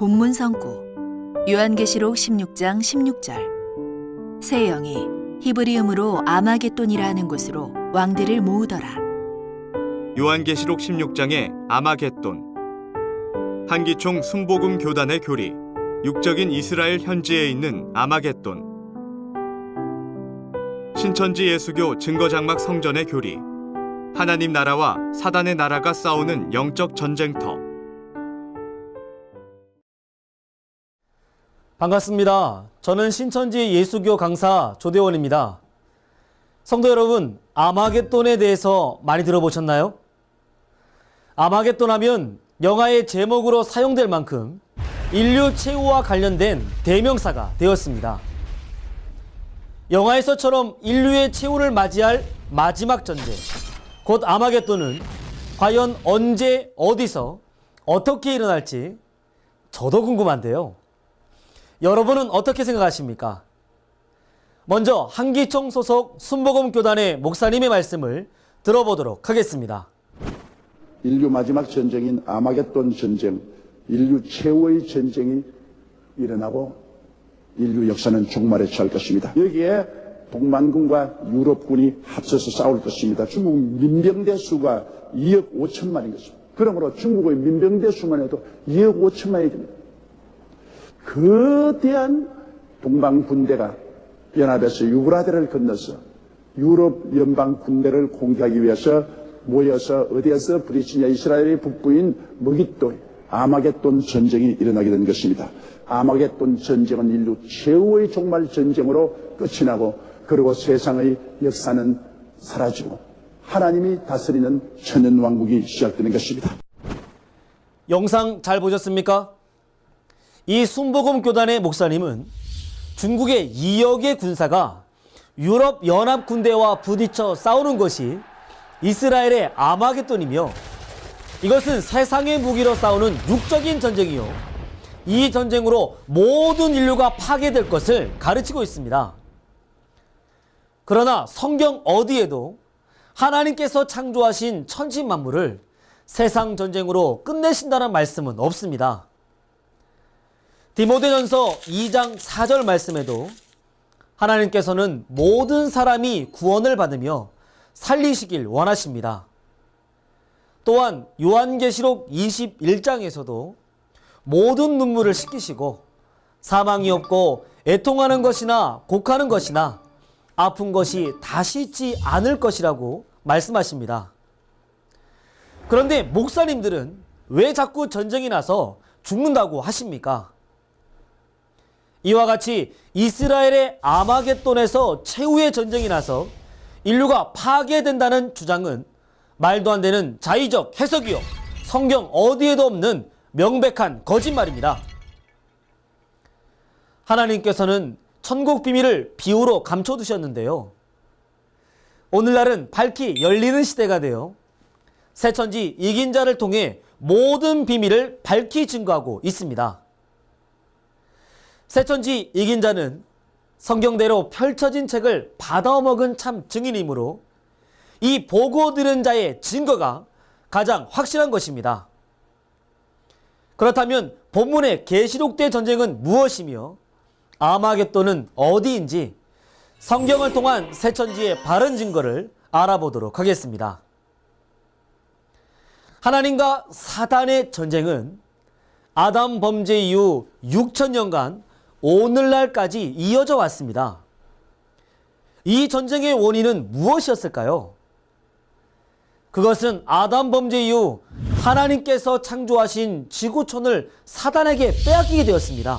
본문 성구 요한계시록 16장 16절 새 영이 히브리음으로 아마겟돈이라 하는 곳으로 왕들을 모으더라. 요한계시록 16장의 아마겟돈. 한기총 순복음 교단의 교리, 육적인 이스라엘 현지에 있는 아마겟돈. 신천지 예수교 증거장막 성전의 교리, 하나님 나라와 사단의 나라가 싸우는 영적 전쟁터. 반갑습니다. 저는 신천지 예수교 강사 조대원입니다. 성도 여러분, 아마겟돈에 대해서 많이 들어보셨나요? 아마겟돈 하면 영화의 제목으로 사용될 만큼 인류 최후와 관련된 대명사가 되었습니다. 영화에서처럼 인류의 최후를 맞이할 마지막 전쟁, 곧 아마겟돈은 과연 언제, 어디서, 어떻게 일어날지 저도 궁금한데요. 여러분은 어떻게 생각하십니까? 먼저 한기총 소속 순복음 교단의 목사님의 말씀을 들어보도록 하겠습니다. 인류 마지막 전쟁인 아마겟돈 전쟁, 인류 최후의 전쟁이 일어나고 인류 역사는 종말에 처할 것입니다. 여기에 동만군과 유럽군이 합쳐서 싸울 것입니다. 중국 민병대 수가 2억 5천만인 것입니다. 그러므로 중국의 민병대 수만 해도 2억 5천만이 됩니다. 거대한 동방 군대가 연합해서 유브라데를 건너서 유럽 연방 군대를 공격하기 위해서 모여서 어디에서 브리치냐 이스라엘의 북부인 머깃돌 아마겟돈 전쟁이 일어나게 된 것입니다. 아마겟돈 전쟁은 인류 최후의 종말 전쟁으로 끝이 나고 그리고 세상의 역사는 사라지고 하나님이 다스리는 천년왕국이 시작되는 것입니다. 영상 잘 보셨습니까? 이 순복음 교단의 목사님은 중국의 2억의 군사가 유럽 연합 군대와 부딪혀 싸우는 것이 이스라엘의 아마겟돈이며 이것은 세상의 무기로 싸우는 육적인 전쟁이요, 이 전쟁으로 모든 인류가 파괴될 것을 가르치고 있습니다. 그러나 성경 어디에도 하나님께서 창조하신 천지만물을 세상 전쟁으로 끝내신다는 말씀은 없습니다. 디모데전서 2장 4절 말씀에도 하나님께서는 모든 사람이 구원을 받으며 살리시길 원하십니다. 또한 요한계시록 21장에서도 모든 눈물을 씻기시고 사망이 없고 애통하는 것이나 곡하는 것이나 아픈 것이 다시 있지 않을 것이라고 말씀하십니다. 그런데 목사님들은 왜 자꾸 전쟁이 나서 죽는다고 하십니까? 이와 같이 이스라엘의 아마겟돈에서 최후의 전쟁이 나서 인류가 파괴된다는 주장은 말도 안 되는 자의적 해석이요, 성경 어디에도 없는 명백한 거짓말입니다. 하나님께서는 천국 비밀을 비유로 감춰두셨는데요. 오늘날은 밝히 열리는 시대가 되어 새천지 이긴 자를 통해 모든 비밀을 밝히 증거하고 있습니다. 새천지 이긴 자는 성경대로 펼쳐진 책을 받아먹은 참 증인이므로 이 보고 들은 자의 증거가 가장 확실한 것입니다. 그렇다면 본문의 계시록 때 전쟁은 무엇이며 아마겟돈은 어디인지 성경을 통한 새천지의 바른 증거를 알아보도록 하겠습니다. 하나님과 사단의 전쟁은 아담 범죄 이후 6천년간 오늘날까지 이어져 왔습니다. 이 전쟁의 원인은 무엇이었을까요? 그것은 아담 범죄 이후 하나님께서 창조하신 지구촌을 사단에게 빼앗기게 되었습니다.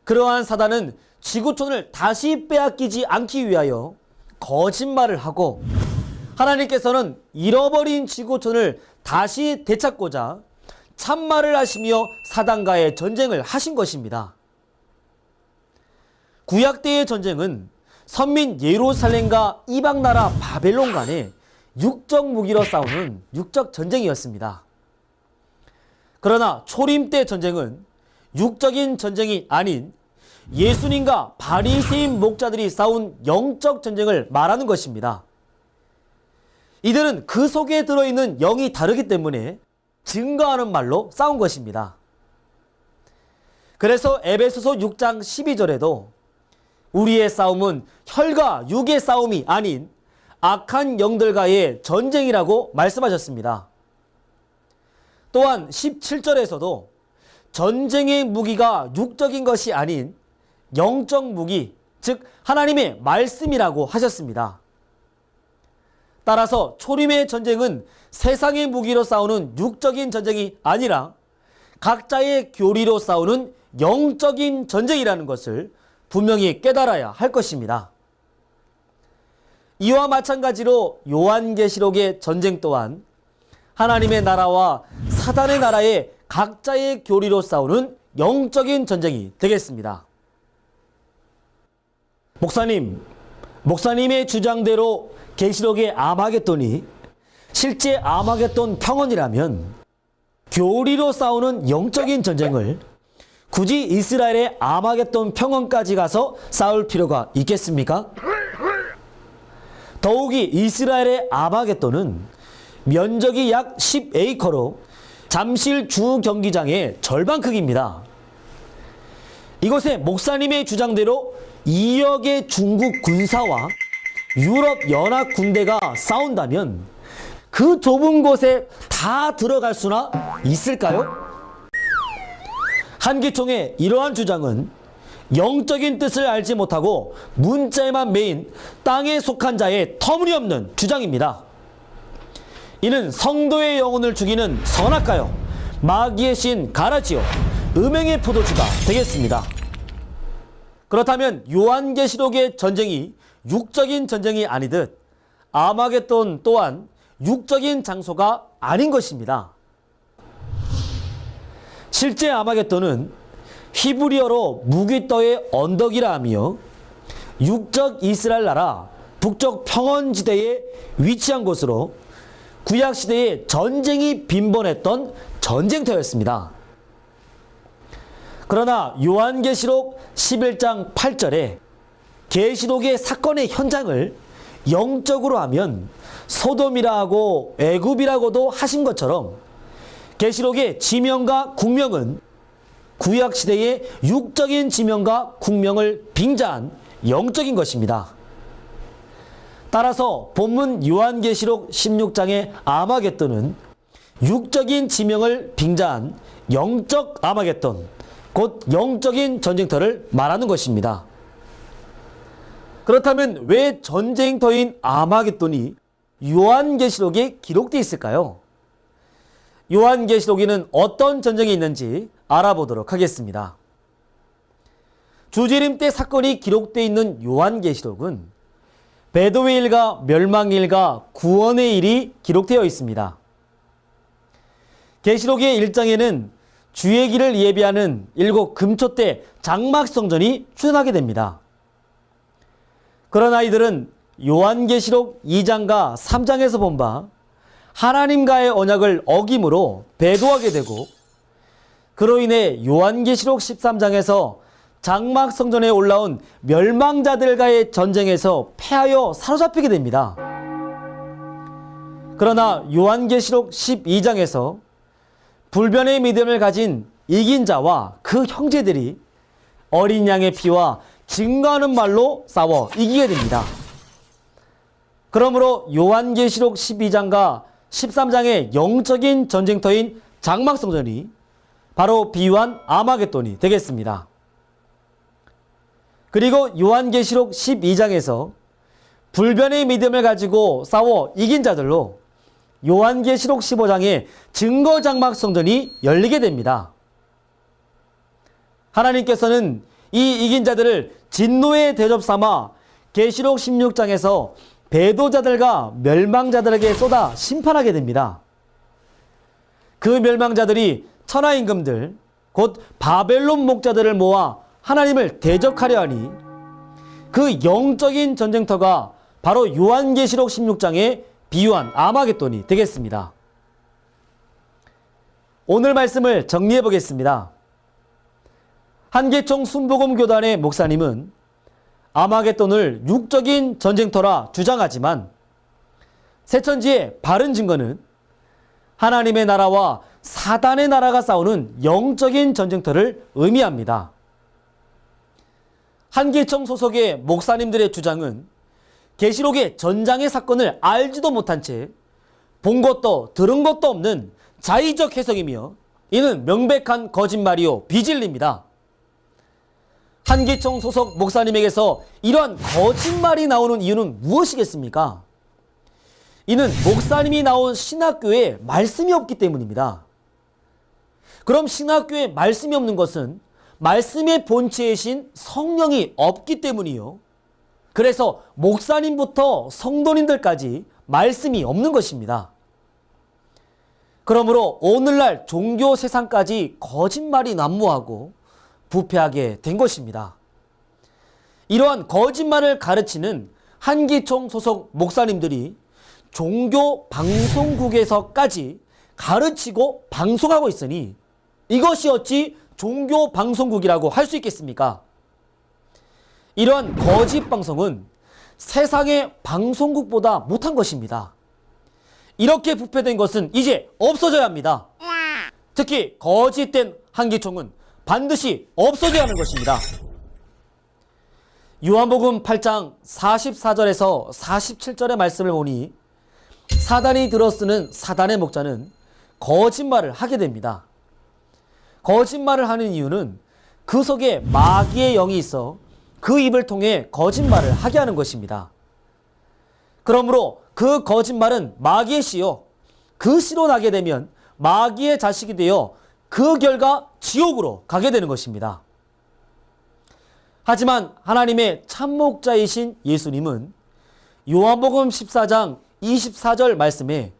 그러한 사단은 지구촌을 다시 빼앗기지 않기 위하여 거짓말을 하고 하나님께서는 잃어버린 지구촌을 다시 되찾고자 참말을 하시며 사단과의 전쟁을 하신 것입니다. 구약 때의 전쟁은 선민 예루살렘과 이방 나라 바벨론 간의 육적 무기로 싸우는 육적 전쟁이었습니다. 그러나 초림 때 전쟁은 육적인 전쟁이 아닌 예수님과 바리새인 목자들이 싸운 영적 전쟁을 말하는 것입니다. 이들은 그 속에 들어있는 영이 다르기 때문에 증거하는 말로 싸운 것입니다. 그래서 에베소서 6장 12절에도 우리의 싸움은 혈과 육의 싸움이 아닌 악한 영들과의 전쟁이라고 말씀하셨습니다. 또한 17절에서도 전쟁의 무기가 육적인 것이 아닌 영적 무기, 즉 하나님의 말씀이라고 하셨습니다. 따라서 초림의 전쟁은 세상의 무기로 싸우는 육적인 전쟁이 아니라 각자의 교리로 싸우는 영적인 전쟁이라는 것을 분명히 깨달아야 할 것입니다. 이와 마찬가지로 요한계시록의 전쟁 또한 하나님의 나라와 사단의 나라의 각자의 교리로 싸우는 영적인 전쟁이 되겠습니다. 목사님의 주장대로 계시록의 아마겟돈이 실제 아마겟돈 평원이라면 교리로 싸우는 영적인 전쟁을 굳이 이스라엘의 아마겟돈 평원까지 가서 싸울 필요가 있겠습니까? 더욱이 이스라엘의 아마겟돈은 면적이 약 10에이커로 잠실 주 경기장의 절반 크기입니다. 이곳에 목사님의 주장대로 2억의 중국 군사와 유럽 연합 군대가 싸운다면 그 좁은 곳에 다 들어갈 수나 있을까요? 한기총의 이러한 주장은 영적인 뜻을 알지 못하고 문자에만 매인 땅에 속한 자의 터무니없는 주장입니다. 이는 성도의 영혼을 죽이는 선악가요, 마귀의 신 가라지요, 음행의 포도주가 되겠습니다. 그렇다면 요한계시록의 전쟁이 육적인 전쟁이 아니듯 아마겟돈 또한 육적인 장소가 아닌 것입니다. 실제 아마겟돈은 히브리어로 무기떠의 언덕이라 하며 육적 이스라엘 나라 북쪽 평원지대에 위치한 곳으로 구약시대에 전쟁이 빈번했던 전쟁터였습니다. 그러나 요한계시록 11장 8절에 계시록의 사건의 현장을 영적으로 하면 소돔이라 하고 애굽이라고도 하신 것처럼 계시록의 지명과 국명은 구약시대의 육적인 지명과 국명을 빙자한 영적인 것입니다. 따라서 본문 요한계시록 16장의 아마겟돈은 육적인 지명을 빙자한 영적 아마겟돈, 곧 영적인 전쟁터를 말하는 것입니다. 그렇다면 왜 전쟁터인 아마겟돈이 요한계시록에 기록되어 있을까요? 요한계시록에는 어떤 전쟁이 있는지 알아보도록 하겠습니다. 주재림 때 사건이 기록되어 있는 요한계시록은 배도의 일과 멸망의 일과 구원의 일이 기록되어 있습니다. 계시록의 1장에는 주의 길을 예비하는 7 금초대 장막성전이 출현하게 됩니다. 그러나 이들은 요한계시록 2장과 3장에서 본 바 하나님과의 언약을 어김으로 배도하게 되고, 그로 인해 요한계시록 13장에서 장막성전에 올라온 멸망자들과의 전쟁에서 패하여 사로잡히게 됩니다. 그러나 요한계시록 12장에서 불변의 믿음을 가진 이긴 자와 그 형제들이 어린 양의 피와 증거하는 말로 싸워 이기게 됩니다. 그러므로 요한계시록 12장과 13장의 영적인 전쟁터인 장막성전이 바로 비유한 아마겟돈이 되겠습니다. 그리고 요한계시록 12장에서 불변의 믿음을 가지고 싸워 이긴 자들로 요한계시록 15장의 증거장막성전이 열리게 됩니다. 하나님께서는 이 이긴 자들을 진노의 대접 삼아 계시록 16장에서 배도자들과 멸망자들에게 쏟아 심판하게 됩니다. 그 멸망자들이 천하임금들, 곧 바벨론 목자들을 모아 하나님을 대적하려 하니 그 영적인 전쟁터가 바로 요한계시록 16장에 비유한 아마겟돈이 되겠습니다. 오늘 말씀을 정리해 보겠습니다. 한계총 순복음교단의 목사님은 아마겟돈을 육적인 전쟁터라 주장하지만 새천지의 바른 증거는 하나님의 나라와 사단의 나라가 싸우는 영적인 전쟁터를 의미합니다. 한기총 소속의 목사님들의 주장은 계시록의 전장의 사건을 알지도 못한 채 본 것도 들은 것도 없는 자의적 해석이며 이는 명백한 거짓말이요 비진리입니다. 한기총 소속 목사님에게서 이러한 거짓말이 나오는 이유는 무엇이겠습니까? 이는 목사님이 나온 신학교에 말씀이 없기 때문입니다. 그럼 신학교에 말씀이 없는 것은 말씀의 본체이신 성령이 없기 때문이요. 그래서 목사님부터 성도님들까지 말씀이 없는 것입니다. 그러므로 오늘날 종교 세상까지 거짓말이 난무하고 부패하게 된 것입니다. 이러한 거짓말을 가르치는 한기총 소속 목사님들이 종교 방송국에서까지 가르치고 방송하고 있으니 이것이 어찌 종교 방송국이라고 할 수 있겠습니까? 이러한 거짓 방송은 세상의 방송국보다 못한 것입니다. 이렇게 부패된 것은 이제 없어져야 합니다. 특히 거짓된 한기총은 반드시 없어져야 하는 것입니다. 요한복음 8장 44절에서 47절의 말씀을 보니 사단이 들어쓰는 사단의 목자는 거짓말을 하게 됩니다. 거짓말을 하는 이유는 그 속에 마귀의 영이 있어 그 입을 통해 거짓말을 하게 하는 것입니다. 그러므로 그 거짓말은 마귀의 씨요. 그 씨로 나게 되면 마귀의 자식이 되어 그 결과 지옥으로 가게 되는 것입니다. 하지만 하나님의 참목자이신 예수님은 요한복음 14장 24절 말씀에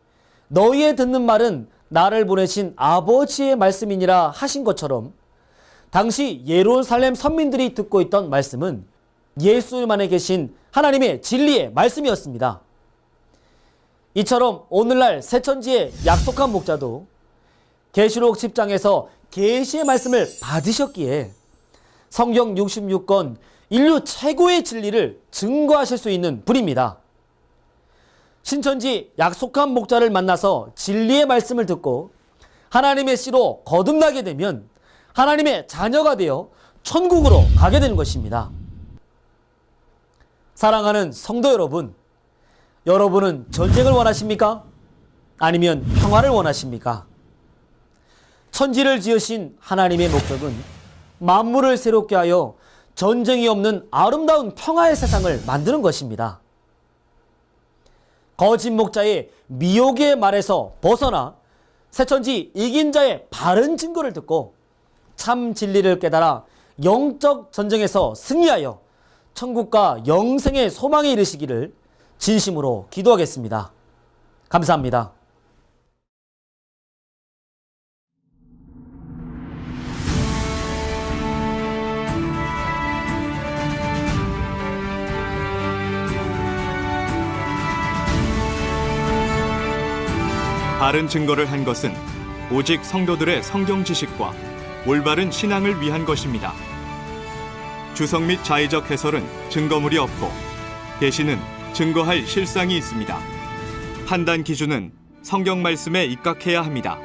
너희의 듣는 말은 나를 보내신 아버지의 말씀이니라 하신 것처럼 당시 예루살렘 선민들이 듣고 있던 말씀은 예수님 안에 계신 하나님의 진리의 말씀이었습니다. 이처럼 오늘날 새천지의 약속한 목자도 계시록 10장에서 계시의 말씀을 받으셨기에 성경 66권 인류 최고의 진리를 증거하실 수 있는 분입니다. 신천지 약속한 목자를 만나서 진리의 말씀을 듣고 하나님의 씨로 거듭나게 되면 하나님의 자녀가 되어 천국으로 가게 되는 것입니다. 사랑하는 성도 여러분, 여러분은 전쟁을 원하십니까? 아니면 평화를 원하십니까? 천지를 지으신 하나님의 목적은 만물을 새롭게 하여 전쟁이 없는 아름다운 평화의 세상을 만드는 것입니다. 거짓 목자의 미혹의 말에서 벗어나 새천지 이긴 자의 바른 증거를 듣고 참 진리를 깨달아 영적 전쟁에서 승리하여 천국과 영생의 소망에 이르시기를 진심으로 기도하겠습니다. 감사합니다. 바른 증거를 한 것은 오직 성도들의 성경 지식과 올바른 신앙을 위한 것입니다. 주석 및 자의적 해설은 증거물이 없고 계시는 증거할 실상이 있습니다. 판단 기준은 성경 말씀에 입각해야 합니다.